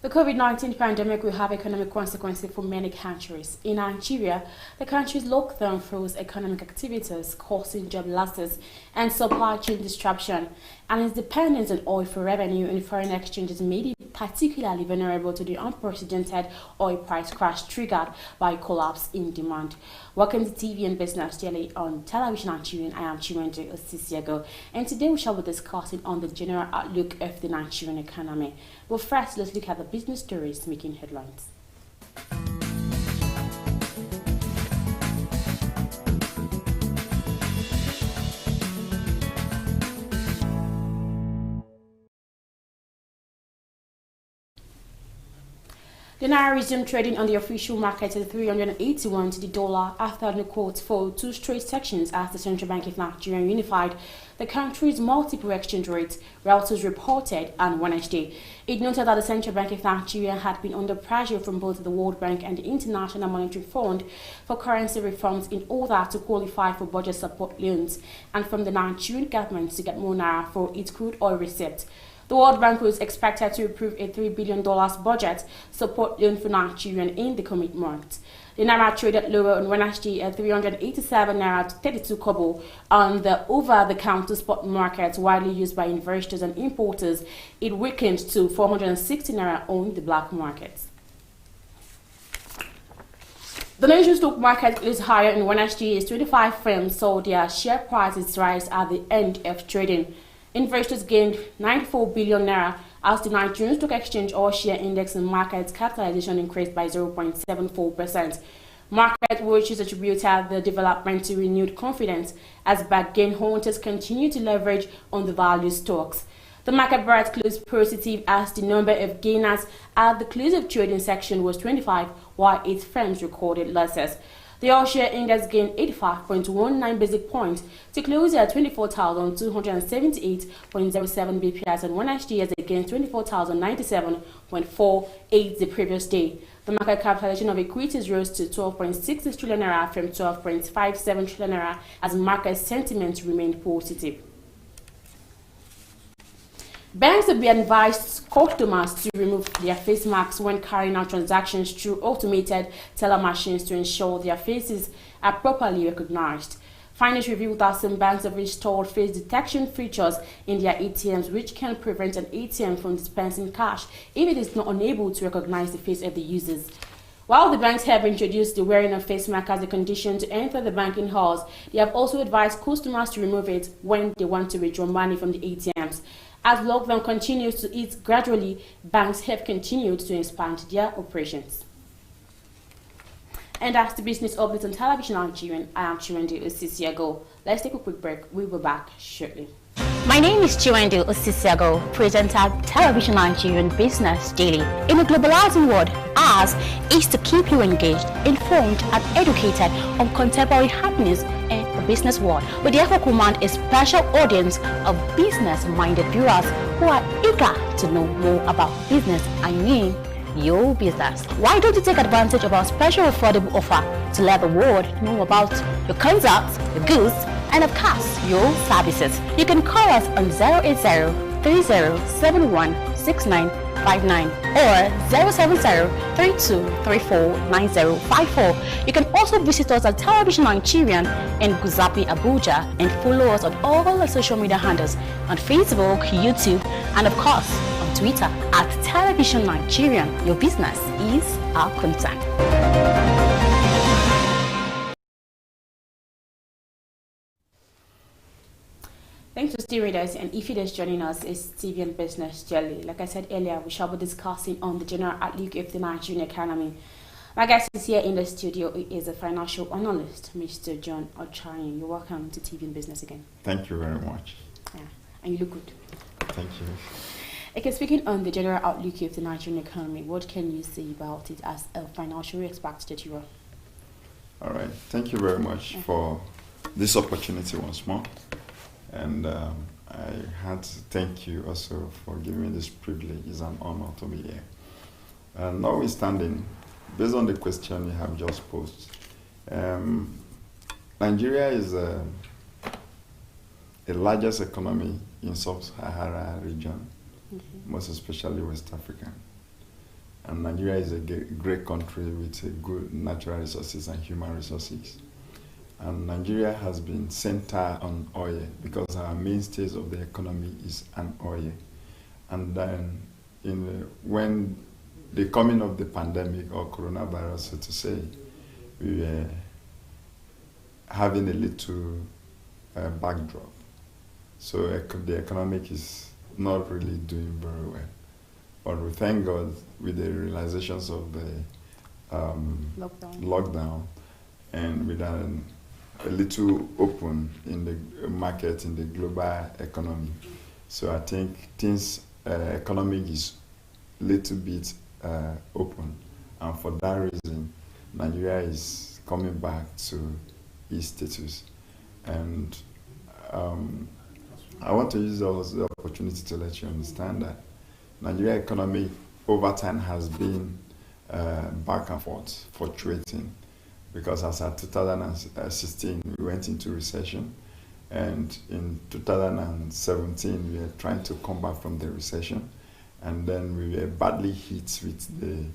The COVID-19 pandemic will have economic consequences for many countries. In Nigeria, the country's lockdown froze economic activities, causing job losses and supply chain disruption, and its dependence on oil for revenue and foreign exchanges made it particularly vulnerable to the unprecedented oil price crash triggered by a collapse in demand. Welcome to TV and Business Daily on Television Nigerian. I am Chiwende Osisiago, and today we shall be discussing on the general outlook of the Nigerian economy. But first, let's look at the business stories making headlines. The Naira resumed trading on the official market at 381 to the dollar after the quotes for two straight sections as the Central Bank of Nigeria unified the country's multiple exchange rates, Reuters reported on Wednesday. It noted that the Central Bank of Nigeria had been under pressure from both the World Bank and the International Monetary Fund for currency reforms in order to qualify for budget support loans, and from the Nigerian government to get more Naira for its crude oil receipts. The World Bank was expected to approve a $3 billion budget support loan for Nigeria in the coming months. The Naira traded lower on Wednesday at 387 Naira to 32 kobo on the over-the-counter spot market widely used by investors and importers. It weakened to 460 Naira on the black market. The nation's stock market closed higher on Wednesday as 25 firms saw their share prices rise at the end of trading. Investors gained 94 billion naira as the Nigerian Stock Exchange All-Share Index and market capitalization increased by 0.74%. Market watchers attributed the development to renewed confidence as bargain hunters continue to leverage on the value stocks. The market breadth closed positive as the number of gainers at the close of trading section was 25, while 8 firms recorded losses. The all-share index gained 85.19 basic points to close at 24,278.07 bps on Wednesday as against 24,097.48 the previous day. The market capitalization of equities rose to 12.66 trillion naira from 12.57 trillion naira as market sentiment remained positive. Banks have been advised customers to remove their face masks when carrying out transactions through automated teller machines to ensure their faces are properly recognized. Findings revealed that some banks have installed face detection features in their ATMs, which can prevent an ATM from dispensing cash if it is not unable to recognize the face of the users. While the banks have introduced the wearing of face mask as a condition to enter the banking halls, they have also advised customers to remove it when they want to withdraw money from the ATMs. As lockdown continues to ease gradually, banks have continued to expand their operations. And that's the business update on Television Nigerian. I am Chiwende Osisiago. Let's take a quick break. We'll be back shortly. My name is Chiwende Osisiago, presenter Television Nigerian Business Daily. In a globalizing world, ours is to keep you engaged, informed, and educated on contemporary happenings in the business world. We therefore command a special audience of business-minded viewers who are eager to know more about business. I mean, your business. Why don't you take advantage of our special affordable offer to let the world know about your concepts, your goods, and of course, your services? You can call us on 080-3071-6959 or 070-3234-9054. You can also visit us at Television Nigerian in Guzapi, Abuja, and follow us on all our social media handles on Facebook, YouTube, and of course, on Twitter at Television Nigerian. Your business is our concern. Thanks for staying with us, and if you're just joining us, it's TV and Business Daily. Like I said earlier, we shall be discussing on the general outlook of the Nigerian economy. My guest is here in the studio. He is a financial analyst, Mr. John Ochayin. You're welcome to TV and Business again. Thank you very much. Yeah, and you look good. Thank you. Okay, speaking on the general outlook of the Nigerian economy, what can you say about it as a financial expert that you are? All right. Thank you very much for this opportunity once more. And I had to thank you also for giving me this privilege. It's an honor to be here. Notwithstanding, based on the question you have just posed, Nigeria is the largest economy in sub-Saharan region, most especially West Africa. And Nigeria is a great country with a good natural resources and human resources. And Nigeria has been centered on oil because our mainstays of the economy is an oil. And then when the coming of the pandemic or coronavirus, so to say, we were having a little backdrop. So the economic is not really doing very well. But we thank God with the realizations of the lockdown and with a little open in the market, in the global economy. So I think things, economic is a little bit open. And for that reason, Nigeria is coming back to its status. And I want to use the opportunity to let you understand that Nigeria economy over time has been back and forth, fluctuating, because as at 2016 we went into recession, and in 2017 we were trying to come back from the recession, and then we were badly hit with the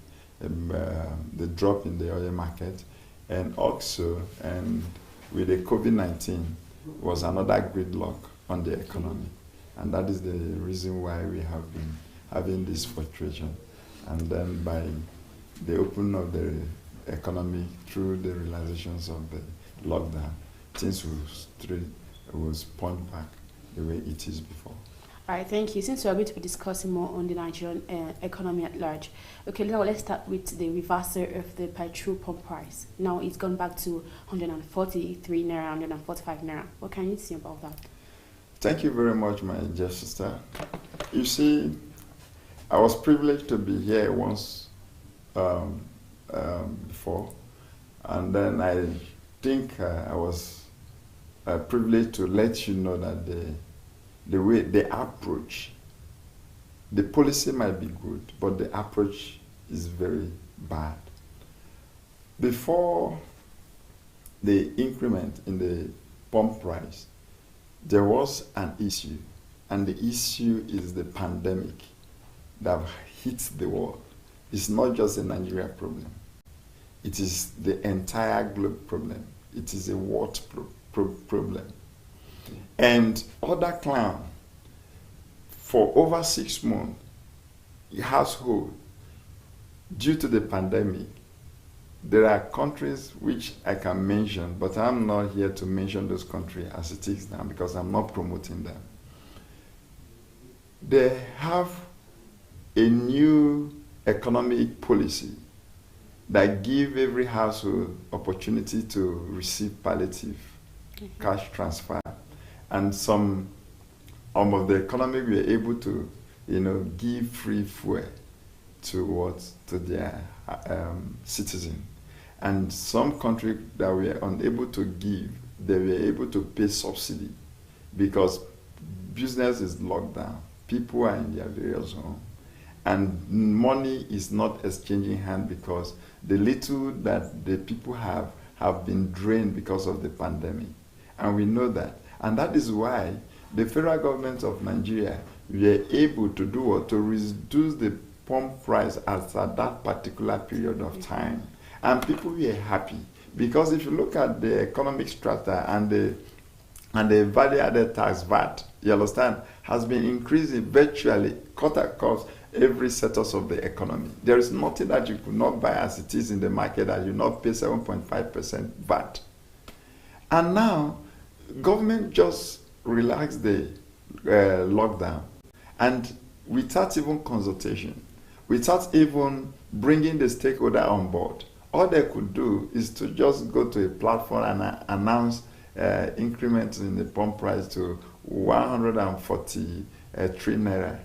drop in the oil market, and also with the COVID-19 was another gridlock on the economy, and that is the reason why we have been having this fluctuation. And then by the opening of the economy through the realizations of the lockdown, things will sponge back the way it is before. All right, thank you. Since we are going to be discussing more on the Nigerian economy at large, okay, now let's start with the reversal of the petrol pump price. Now it's gone back to 143 naira, 145 naira. What can you say about that? Thank you very much, my dear sister. You see, I was privileged to be here once before, and then I think I was privileged to let you know that the way the approach, the policy might be good, but the approach is very bad. Before the increment in the pump price, there was an issue, and the issue is the pandemic that hit the world. It's not just a Nigeria problem. It is the entire globe problem. It is a world problem. And other clown, for over 6 months, household, due to the pandemic, there are countries which I can mention, but I'm not here to mention those countries as it is now because I'm not promoting them. They have a new economic policy that give every household opportunity to receive palliative cash transfer, and some of the economy were able to, give free fuel to their citizens, and some countries that were unable to give, they were able to pay subsidy because business is locked down, people are in their various homes, and money is not exchanging hands because the little that the people have been drained because of the pandemic. And we know that. And that is why the federal government of Nigeria were able to do what? To reduce the pump price at that particular period of time. And people were happy. Because if you look at the economic strata and the value-added tax, VAT, you understand, has been increasing virtually, cut across every sector of the economy. There is nothing that you could not buy as it is in the market that you not pay 7.5% VAT. And now, government just relaxed the lockdown, and without even consultation, without even bringing the stakeholder on board, all they could do is to just go to a platform and announce increments in the pump price to 143 naira,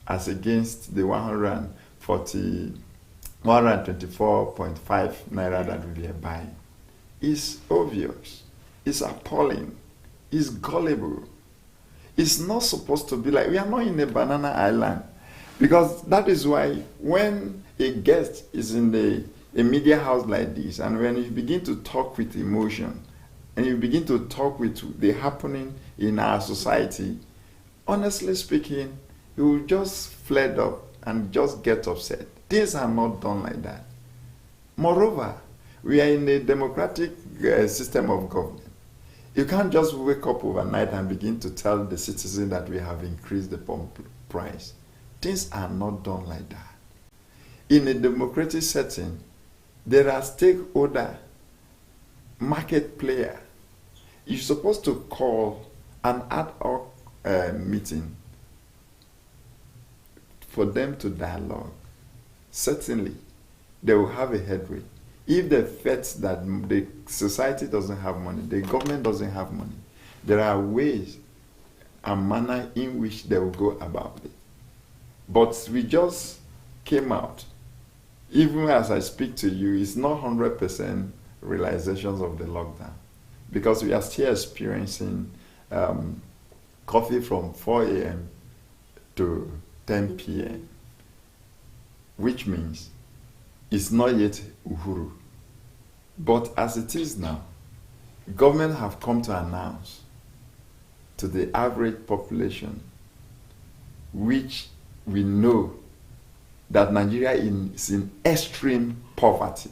as against the 124.5 naira that we are buying. It's obvious. It's appalling. It's gullible. It's not supposed to be like, we are not in a banana island. Because that is why when a guest is in a media house like this, and when you begin to talk with emotion, and you begin to talk with the happening in our society, honestly speaking, you will just flare up and just get upset. Things are not done like that. Moreover, we are in a democratic system of government. You can't just wake up overnight and begin to tell the citizen that we have increased the pump price. Things are not done like that. In a democratic setting, there are stakeholder, market player. You're supposed to call an ad hoc meeting for them to dialogue. Certainly, they will have a headway. If they felt that the society doesn't have money, the government doesn't have money, there are ways and manner in which they will go about it. But we just came out. Even as I speak to you, it's not 100% realizations of the lockdown, because we are still experiencing coffee from 4 a.m. to 10 p.m., which means it's not yet Uhuru. But as it is now, government have come to announce to the average population, which we know that Nigeria is in extreme poverty,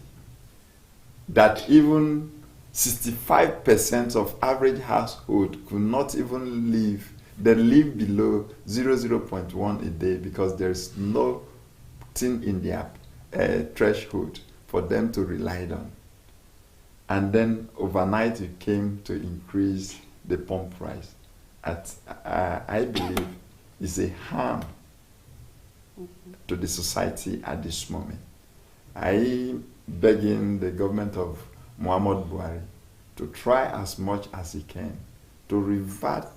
that even 65% of average household could not even live, they live below 0.1 a day because there's nothing in their threshold for them to rely on. And then overnight it came to increase the pump price. I believe is a harm to the society at this moment. I begging the government of Muhammad Buhari to try as much as he can to revert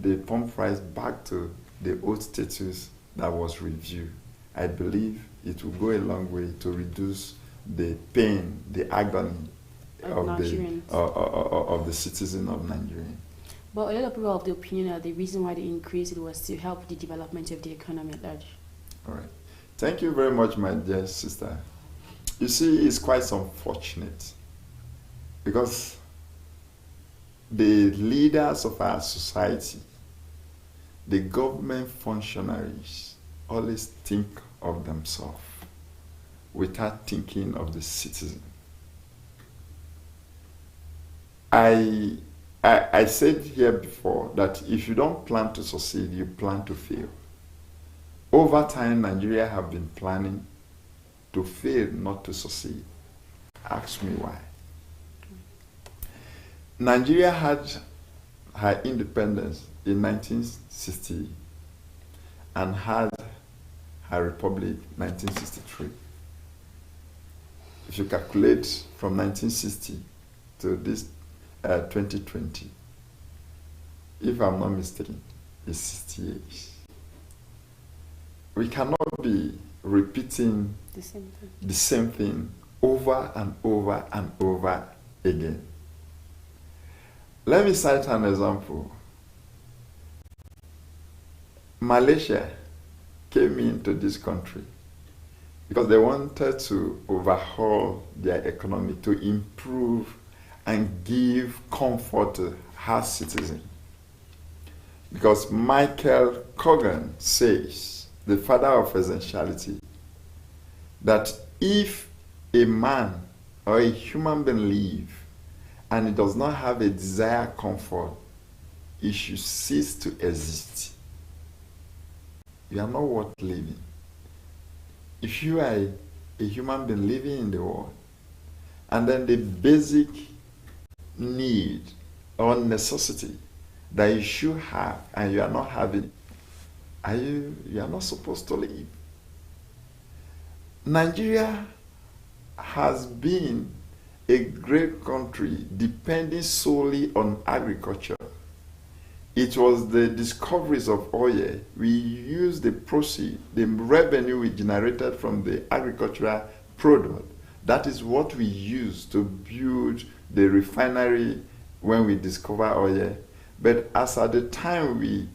the pump price back to the old status that was reviewed. I believe it will go a long way to reduce the pain, the agony of the citizen of Nigeria. But a lot of people are of the opinion that the reason why they increased it was to help the development of the economy at large. All right. Thank you very much, my dear sister. You see, it's quite unfortunate because the leaders of our society, the government functionaries, always think of themselves without thinking of the citizen. I said here before that if you don't plan to succeed, you plan to fail. Over time, Nigeria have been planning to fail, not to succeed. Ask me why. Nigeria had her independence in 1960 and had her republic 1963. If you calculate from 1960 to this 2020, if I'm not mistaken, it's 60 years. We cannot be repeating the same thing over and over and over again. Let me cite an example. Malaysia came into this country because they wanted to overhaul their economy to improve and give comfort to her citizens. Because Michael Cogan says, the father of essentiality, that if a man or a human being live and he does not have a desired comfort, he should cease to exist. You are not worth living. If you are a human being living in the world, and then the basic need or necessity that you should have and you are not having, you are not supposed to live. Nigeria has been a great country depending solely on agriculture. It was the discoveries of oil. We used the proceeds, the revenue we generated from the agricultural product. That is what we used to build the refinery when we discover oil. But as at the time we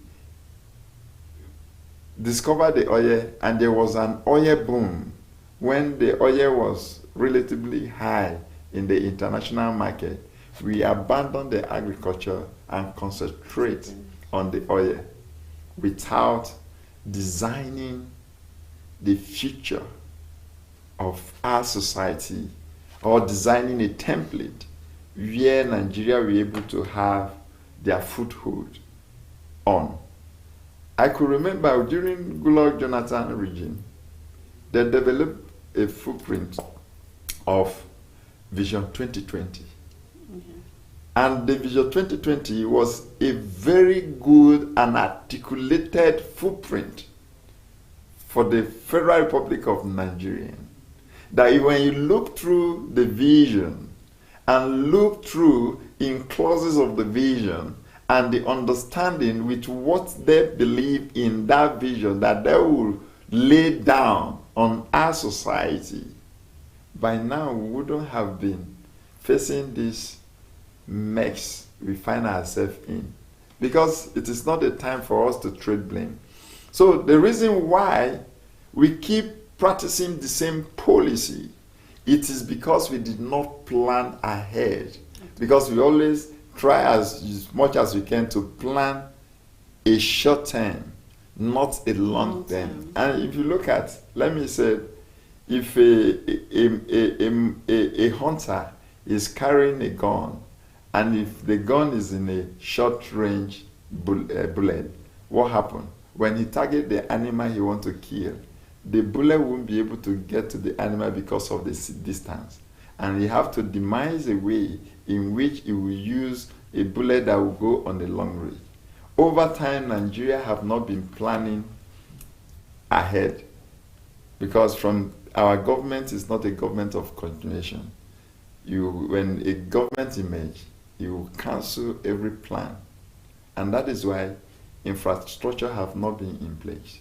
discovered the oil, and there was an oil boom when the oil was relatively high in the international market, we abandoned the agriculture and concentrate on the oil without designing the future of our society, or designing a template where Nigeria will be able to have their foothold on. I could remember during Goodluck Jonathan regime, they developed a footprint of Vision 2020. And the Vision 2020 was a very good and articulated footprint for the Federal Republic of Nigeria. That when you look through the vision and look through in clauses of the vision and the understanding with what they believe in that vision that they will lay down on our society, by now we wouldn't have been facing this mess we find ourselves in, because it is not a time for us to trade blame. So the reason why we keep practicing the same policy, it is because we did not plan ahead, because we always try as much as we can to plan a short term, not a long term. And if you look at, let me say, if a hunter is carrying a gun, and if the gun is in a short range bullet, what happens? When he targets the animal he wants to kill, the bullet won't be able to get to the animal because of the distance. And he have to demise a way in which he will use a bullet that will go on the long range. Over time, Nigeria have not been planning ahead, because from our government is not a government of continuation. When a government emerges, you will cancel every plan. And that is why infrastructure have not been in place.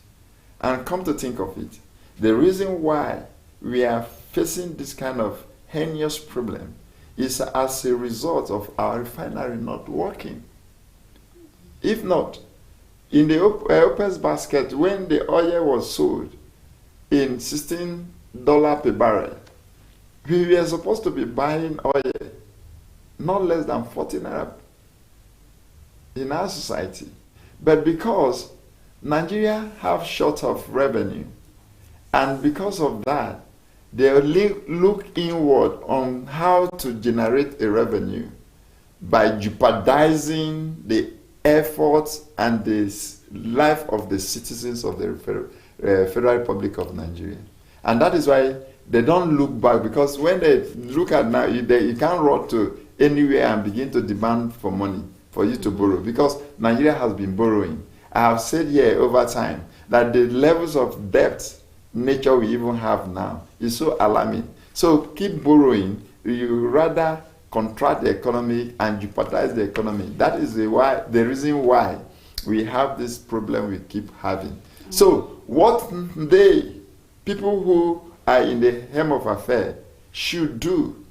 And come to think of it, the reason why we are facing this kind of heinous problem is as a result of our refinery not working. If not, in the OPEC's basket, when the oil was sold in $16 per barrel, we were supposed to be buying oil not less than 40 naira in our society. But because Nigeria have short of revenue, and because of that, they look inward on how to generate a revenue by jeopardizing the efforts and the life of the citizens of the Federal Republic of Nigeria. And that is why they don't look back, because when they look at now, you can't run to anywhere and begin to demand for money for you to borrow, because Nigeria has been borrowing. I have said here over time that the levels of debt nature we even have now is so alarming. So keep borrowing, you rather contract the economy and jeopardize the economy. That is the reason why we have this problem we keep having. So what people who are in the helm of affairs should do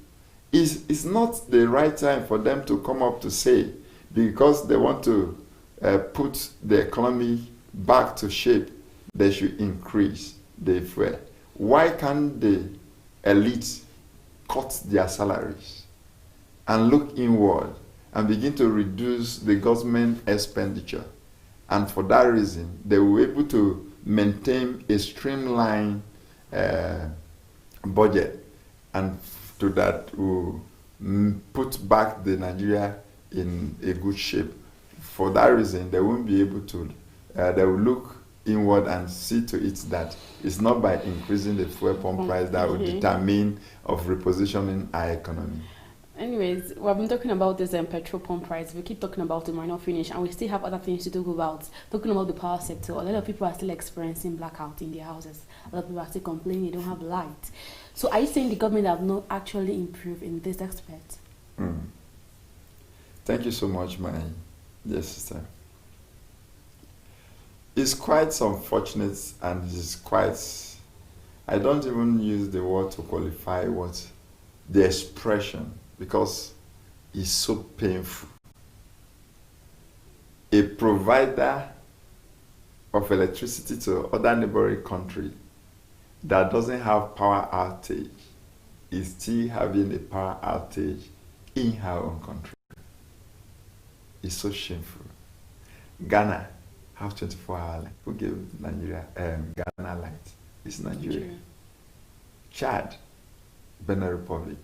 is, it's not the right time for them to come up to say, because they want to put the economy back to shape, they should increase the fuel. Why can't the elites cut their salaries and look inward and begin to reduce the government expenditure? And for that reason, they will be able to maintain a streamlined budget, and to that will put back the Nigeria in a good shape. For that reason, they won't be able to, they will look inward and see to it that it's not by increasing the fuel pump price that will determine of repositioning our economy. Anyways, we've been talking about this petrol pump price. We keep talking about it, might not finish, and we still have other things to talk about. Talking about the power sector, a lot of people are still experiencing blackout in their houses. A lot of people are still complaining they don't have light. So are you saying the government have not actually improved in this aspect? Thank you so much, my dear sister. It's quite unfortunate, and it's quite, I don't even use the word to qualify what the expression, because it's so painful. A provider of electricity to other neighboring country that doesn't have power outage is still having a power outage in her own country. It's so shameful. Ghana have 24-hour light. Who gave Nigeria Ghana light? is Nigeria. Chad, Benin Republic,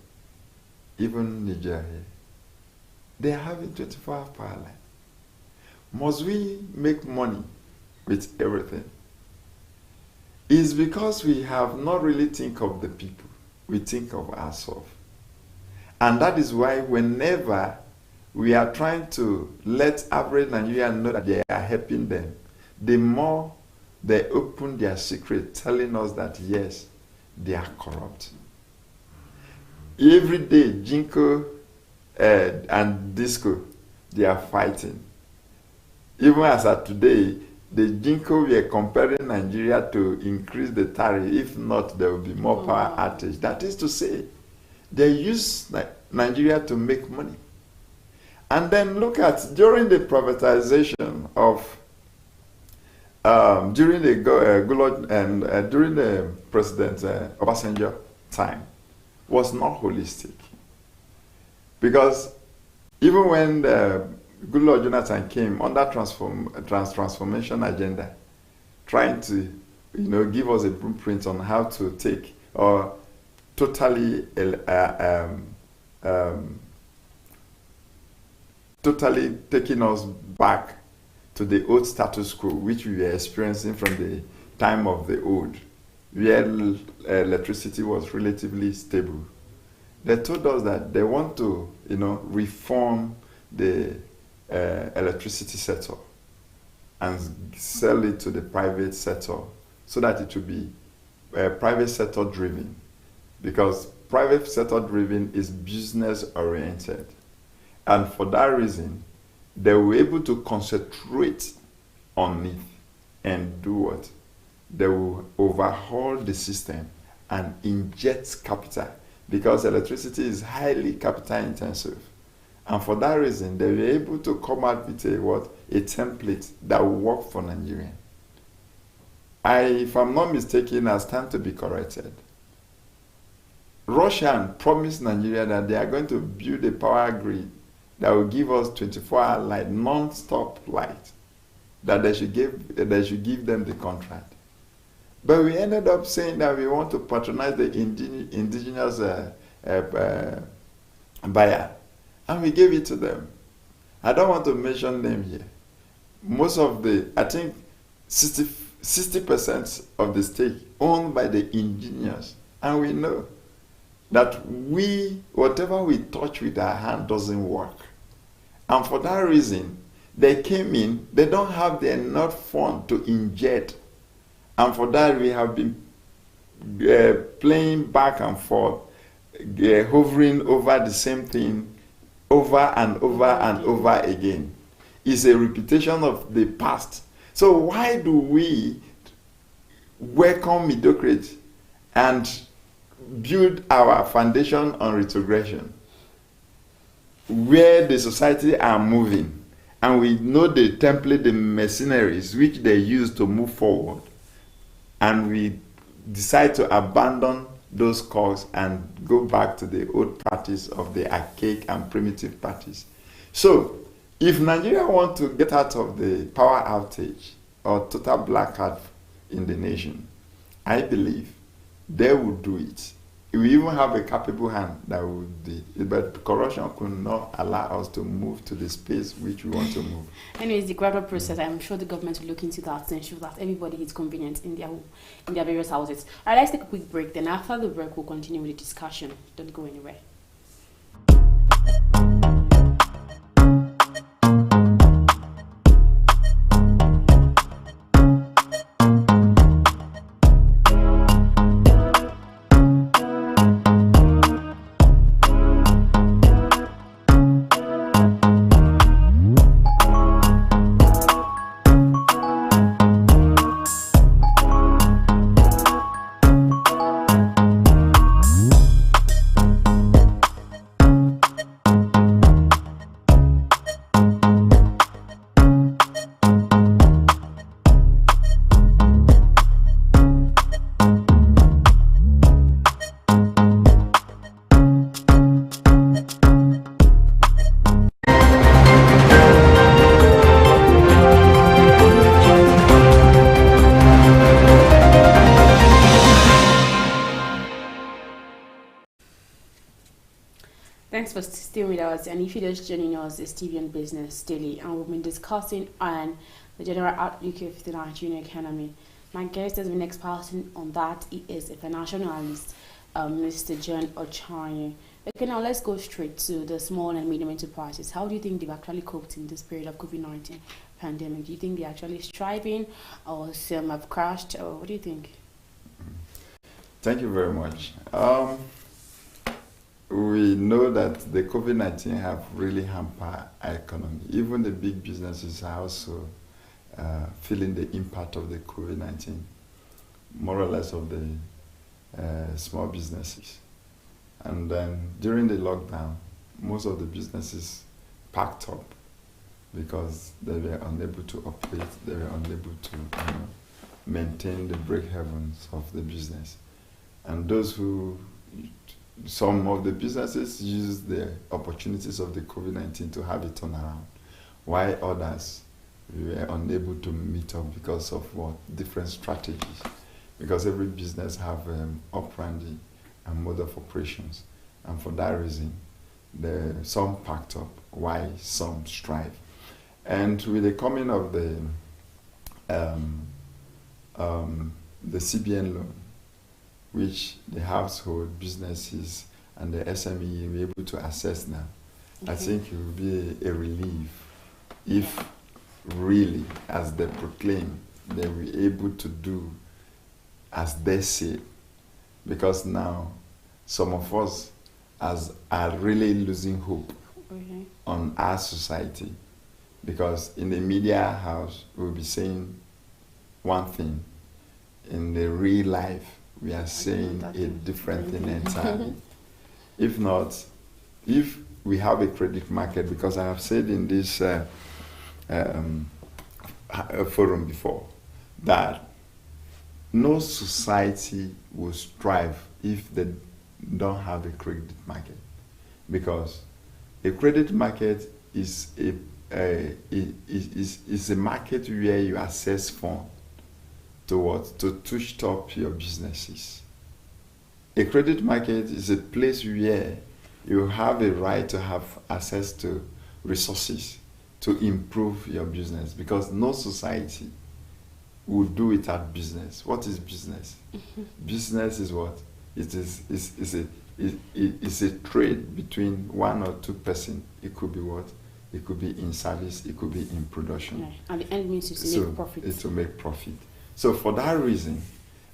even Nigeria. They are having 24-hour power line. Must we make money with everything? It's because we have not really think of the people. We think of ourselves. And that is why whenever we are trying to let average Nigerians know that they are helping them, the more they open their secret, telling us that yes, they are corrupt. Every day, Jinko and Disco, they are fighting. Even as of today, the Jinko were comparing Nigeria to increase the tariff. If not, there will be more power outage. That is to say, they use Nigeria to make money. And then look at during the privatization of during the Gulod and during the President Obasanjo time was not holistic, because even when Goodluck Jonathan came on that transformation agenda, trying to give us a blueprint on how to take or totally taking us back to the old status quo, which we were experiencing from the time of the old, where electricity was relatively stable. They told us that they want to, reform the electricity sector and sell it to the private sector so that it will be private sector driven, because private sector driven is business oriented. And for that reason, they were able to concentrate on it and do what? They will overhaul the system and inject capital, because electricity is highly capital intensive. And for that reason, they were able to come out with a template that will work for Nigeria. If I'm not mistaken, I stand to be corrected. Russia promised Nigeria that they are going to build a power grid that will give us 24-hour light, non-stop light, that they should give them the contract. But we ended up saying that we want to patronize the indigenous buyer, and we gave it to them. I don't want to mention them here. Most of I think 60% of the stake owned by the indigenous, and we know that whatever we touch with our hand doesn't work. And for that reason, they came in, they don't have the enough fund to inject. And for that, we have been playing back and forth, hovering over the same thing over and over and over again. It's a repetition of the past. So why do we welcome mediocrity and build our foundation on retrogression, where the society are moving, and we know the template, the mercenaries which they use to move forward, and we decide to abandon those cause and go back to the old parties of the archaic and primitive parties. So if Nigeria want to get out of the power outage or total blackout in the nation, I believe they will do it. We even have a capable hand that would do it, but corruption could not allow us to move to the space which we want to move. Anyways, the gradual process, I'm sure the government will look into that to ensure that everybody is convenient in their various houses. All right, let's take a quick break. Then after the break, we'll continue with the discussion. Don't go anywhere. Thanks for staying with us. And if you're just joining us, it's TV and Business Daily, and we've been discussing on the general outlook of the Nigerian economy. My guest has been expounding on that. He is a financial analyst, Mr. John Ochaye. Okay, now let's go straight to the small and medium enterprises. How do you think they've actually coped in this period of COVID-19 pandemic? Do you think they're actually striving, or some have crashed, or what do you think? Thank you very much. We know that the COVID-19 have really hampered our economy. Even the big businesses are also feeling the impact of the COVID-19, more or less of the small businesses. And then during the lockdown, most of the businesses packed up because they were unable to operate, they were unable to maintain the break-evens of the business. And some of the businesses used the opportunities of the COVID-19 to have a turnaround, while others were unable to meet up because of different strategies. Because every business have operandi and mode of operations, and for that reason, some packed up, while some strive. And with the coming of the CBN loan, which the household businesses and the SME will be able to access now, I think it will be a relief if really, as they proclaim, they will be able to do as they say. Because now some of us are really losing hope on our society. Because in the media house, we'll be saying one thing. In the real life, we are saying a different thing entirely. If not, if we have a credit market, because I have said in this forum before, that no society will strive if they don't have a credit market. Because a credit market is a market where you access funds to touch up your businesses. A credit market is a place where you have a right to have access to resources to improve your business, because no society will do without business. What is business? Business is what? It's a trade between one or two persons. It could be what? It could be in service, it could be in production. Yeah. And the end means is to make profit. It's to make profit. So for that reason,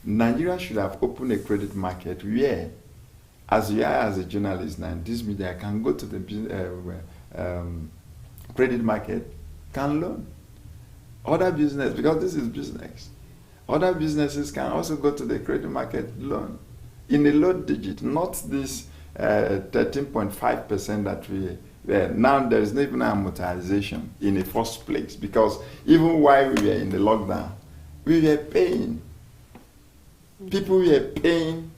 Nigeria should have opened a credit market where, as you are as a journalist now, this media can go to the credit market, can loan. Other business, because this is business, other businesses can also go to the credit market loan in a low digit, not this 13.5% that we now there is not even amortization in the first place, because even while we were in the lockdown, we were paying. People were paying.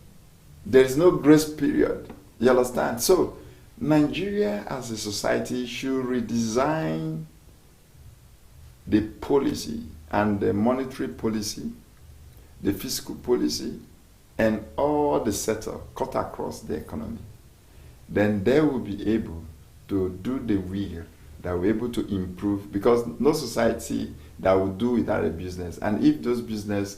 There is no grace period. You understand? So Nigeria as a society should redesign the policy and the monetary policy, the fiscal policy, and all the setup cut across the economy. Then they will be able to do the will that will be able to improve, because no society that will do without a business. And if those business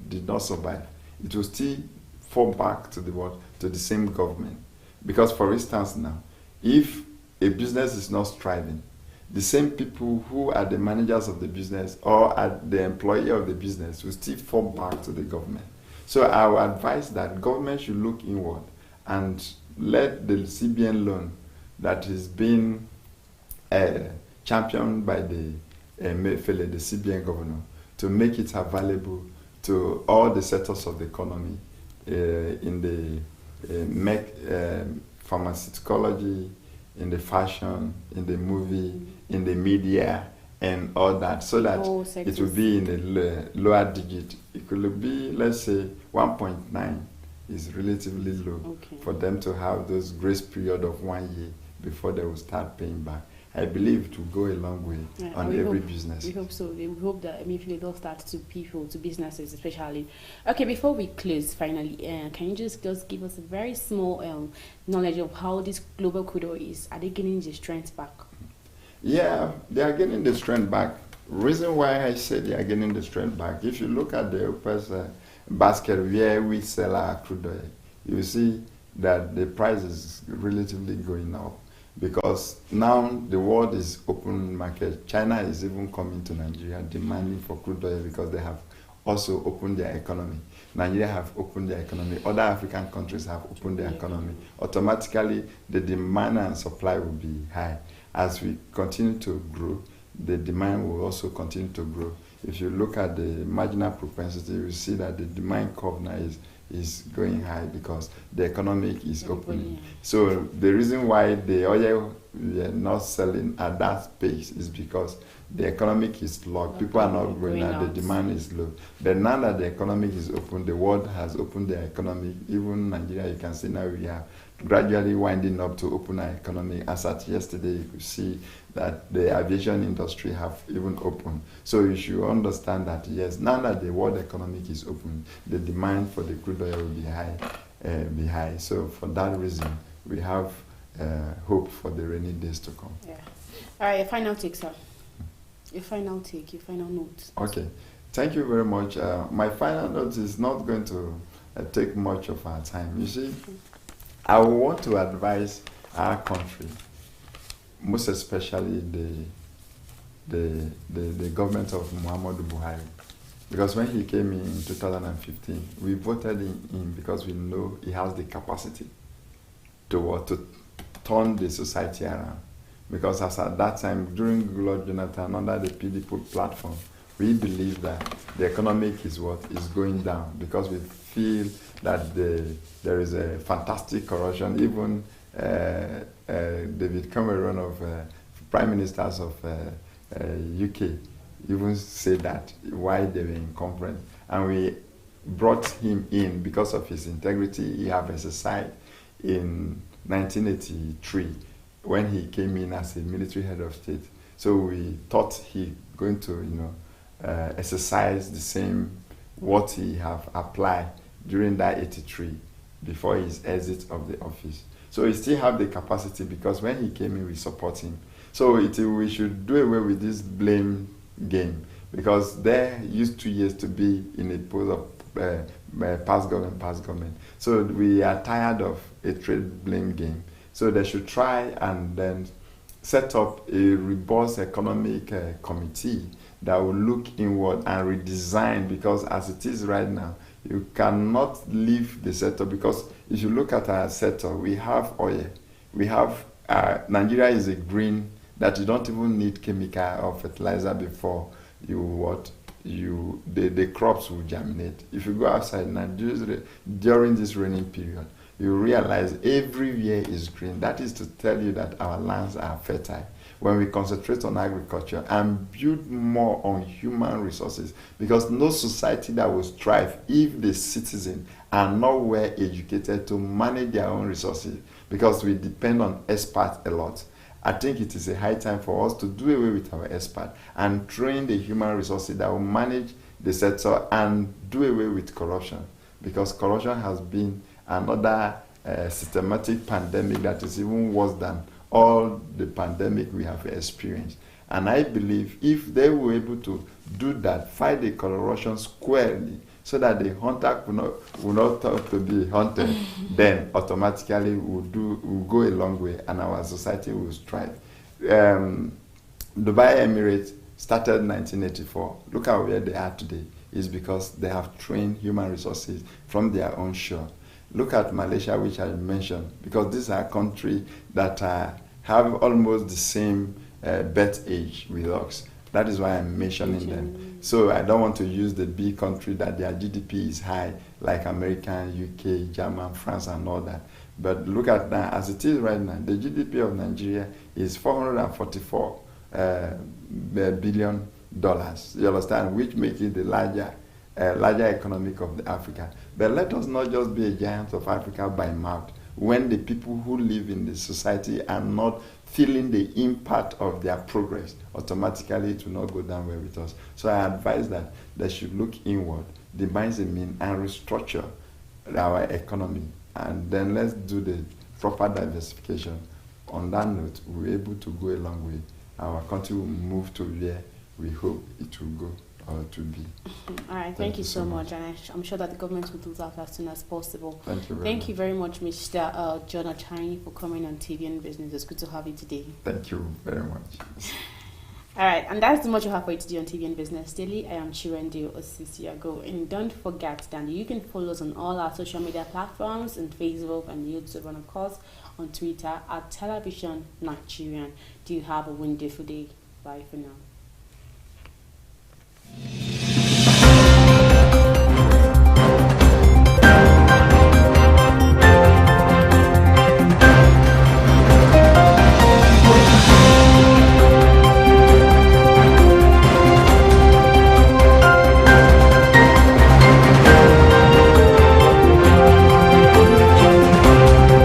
did not survive, it will still fall back to the same government. Because for instance now, if a business is not striving, the same people who are the managers of the business or are the employee of the business will still fall back to the government. So I would advise that government should look inward and let the CBN loan that is being championed by the CBN governor, to make it available to all the sectors of the economy in the pharmacology, in the fashion, in the movie, in the media, and all that, so that it will be in a lower digit. It could be, let's say, 1.9 is relatively low for them to have those grace period of 1 year before they will start paying back. I believe it will go a long way on every business. We hope so. We hope that it does start to people, to businesses especially. Okay, before we close, finally, can you just give us a very small knowledge of how this global crude oil is? Are they gaining the strength back? Yeah, they are getting the strength back. Reason why I say they are getting the strength back, if you look at the OPEC basket where we sell our crude oil, you see that the price is relatively going up. Because now the world is open market. China is even coming to Nigeria demanding for crude oil because they have also opened their economy. Nigeria have opened their economy. Other African countries have opened their economy. Automatically, the demand and supply will be high. As we continue to grow, the demand will also continue to grow. If you look at the marginal propensity, you see that the demand curve now is going high because the economic is opening. So the reason why the oil we are not selling at that pace is because the economic is low. People are not growing and the demand is low. But now that the economic is open, the world has opened their economy. Even Nigeria, you can see now we are gradually winding up to open our economy. As at yesterday, you could see that the aviation industry have even opened. So you should understand that, yes, now that the world economic is open, the demand for the crude oil will be high. So for that reason, we have hope for the rainy days to come. Yeah. All right, your final take, sir. Your final note. Okay. Thank you very much. My final note is not going to take much of our time. You see, I want to advise our country, most especially the government of Muhammadu Buhari, because when he came in 2015, we voted in because we know he has the capacity to turn the society around. Because as at that time, during Goodluck Jonathan, under the PDP platform, we believe that the economic is going down because we feel that there is a fantastic corruption. Even David Cameron of Prime Ministers of UK even said that why they were incompetent. And we brought him in because of his integrity he have exercised in 1983 when he came in as a military head of state. So we thought he going to, exercise the same what he have applied during that 83 before his exit of the office. So he still have the capacity because when he came in, we support him. So we should do away with this blame game because they used 2 years to be in a pose of past government. So we are tired of a trade blame game. So they should try and then set up a robust economic committee that will look inward and redesign, because as it is right now, you cannot leave the sector, because if you look at our sector, we have oil, we have Nigeria is a green that you don't even need chemical or fertilizer before the crops will germinate. If you go outside now during this raining period, you realize everywhere is green. That is to tell you that our lands are fertile. When we concentrate on agriculture and build more on human resources, because no society that will thrive if the citizens are not well educated to manage their own resources, because we depend on experts a lot. I think it is a high time for us to do away with our experts and train the human resources that will manage the sector and do away with corruption, because corruption has been another systematic pandemic that is even worse than all the pandemic we have experienced. And I believe if they were able to do that, fight the corruption squarely, so that the hunter will not talk to be hunted, then automatically will go a long way and our society will thrive. Dubai Emirates started in 1984. Look at where they are today. It's because they have trained human resources from their own shore. Look at Malaysia, which I mentioned, because these are countries that have almost the same birth age with us. That is why I'm mentioning them. So I don't want to use the big country that their GDP is high, like America, UK, Germany, France, and all that. But look at that, as it is right now, the GDP of Nigeria is $444 billion. You understand? Which makes it the larger economic of the Africa. But let us not just be a giant of Africa by mouth. when the people who live in the society are not feeling the impact of their progress, automatically it will not go down well with us. So I advise that they should look inward, devise a mean, and restructure our economy. And then let's do the proper diversification. On that note, we're able to go a long way. Our country will move to where we hope it will go or to be. All right, thank you so much. And I'm sure that the government will do that as soon as possible. Thank you very much. Mr. John Achani, for coming on TV and Business. It's good to have you today. Thank you very much. All right, and that's the much you have for you today on TV and Business Daily. I am Chiwende Osisiago, and don't forget that you can follow us on all our social media platforms, on Facebook and YouTube, and of course on Twitter at Television Nigerian. Do you have a wonderful day? Bye for now.